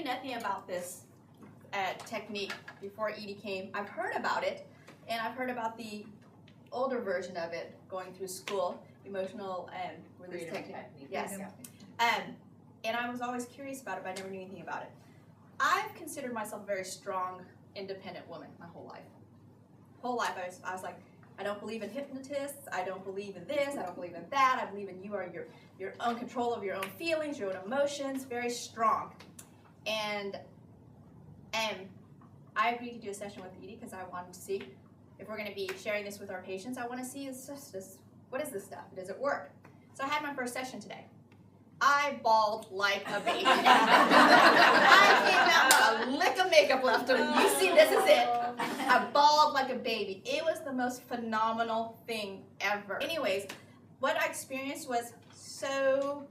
nothing about this technique before Edie came. I've heard about it, and I've heard about the older version of it going through school, emotional release technique. Yes. And I was always curious about it, but I never knew anything about it. I've considered myself a very strong, independent woman my whole life. I was like, I don't believe in hypnotists. I don't believe in this. I don't believe in that. I believe in you are your own control of your own feelings, your own emotions, very strong. And I agreed to do a session with Edie because I wanted to see if we're going to be sharing this with our patients. I want to see what is this stuff? Does it work? So I had my first session today. I bawled like a baby. I came out with a lick of makeup left on. You see, this is it. I bawled like a baby. It was the most phenomenal thing ever. Anyways, what I experienced was so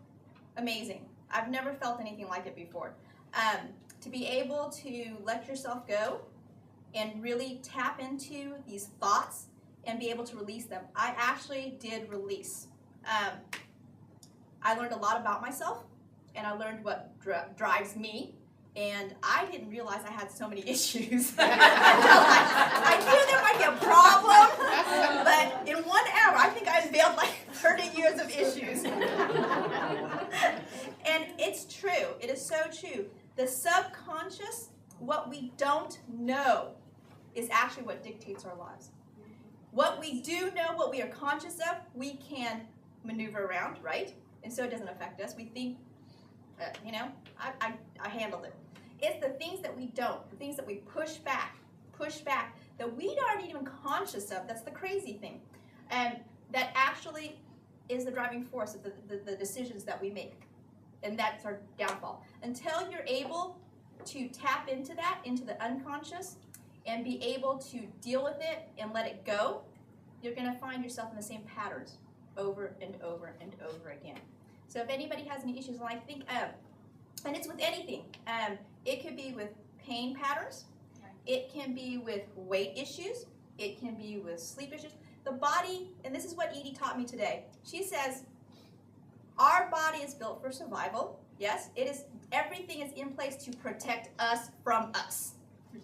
amazing. I've never felt anything like it before. To be able to let yourself go and really tap into these thoughts and be able to release them. I actually did release. I learned a lot about myself, and I learned what drives me, and I didn't realize I had so many issues. I knew there might be a problem, but in 1 hour, I think I unveiled like 30 years of issues. And it's true. It is so true. The subconscious, what we don't know, is actually what dictates our lives. What we do know, what we are conscious of, we can maneuver around, right? And so it doesn't affect us. We think, I handled it. It's the things that we don't, the things that we push back, that we aren't even conscious of. That's the crazy thing. And that actually is the driving force of the decisions that we make. And that's our downfall. Until you're able to tap into that, into the unconscious, and be able to deal with it and let it go, you're going to find yourself in the same patterns over and over and over again. So if anybody has any issues, and I think, and it's with anything, it could be with pain patterns, it can be with weight issues, it can be with sleep issues. The body, and this is what Edie taught me today, she says, our body is built for survival. Yes, it is. Everything is in place to protect us from us.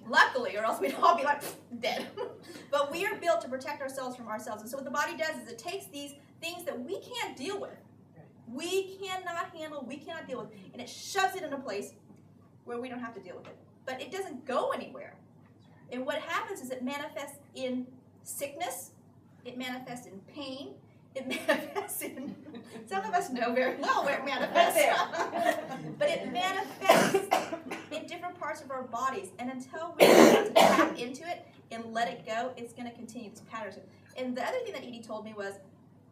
Luckily, or else we'd all be like dead. But we are built to protect ourselves from ourselves. And so what the body does is it takes these things that we can't deal with, we cannot handle, we cannot deal with, and it shoves it in a place where we don't have to deal with it. But it doesn't go anywhere. And what happens is it manifests in sickness, it manifests in pain, it manifests in, some of us know very well where it manifests. But it manifests in different parts of our bodies. And until we're able to tap into it and let it go, it's going to continue its patterns. And the other thing that Edie told me was,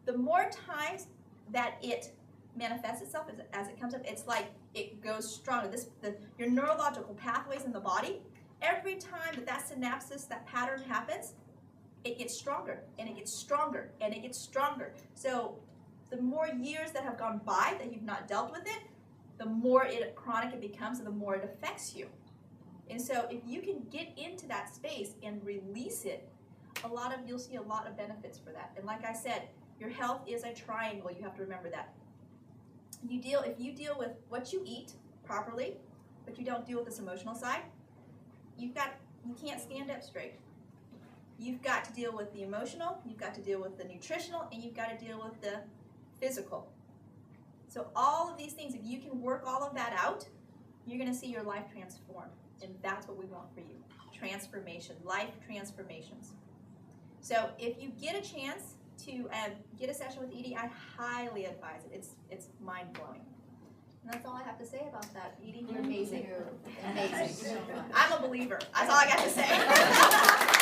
the more times that it manifests itself as it comes up, it's like it goes stronger. Your neurological pathways in the body, every time that synapsis, that pattern happens, it gets stronger, and it gets stronger, and it gets stronger. So the more years that have gone by that you've not dealt with it, the more chronic it becomes, and the more it affects you. And so if you can get into that space and release it, you'll see a lot of benefits for that. And like I said, your health is a triangle. You have to remember that. If you deal with what you eat properly, but you don't deal with this emotional side, you can't stand up straight. You've got to deal with the emotional, you've got to deal with the nutritional, and you've got to deal with the physical. So all of these things, if you can work all of that out, you're going to see your life transform. And that's what we want for you. Transformation, life transformations. So if you get a chance to get a session with Edie, I highly advise it. It's mind-blowing. And that's all I have to say about that. Edie, you're amazing. Amazing. I'm a believer. That's all I got to say.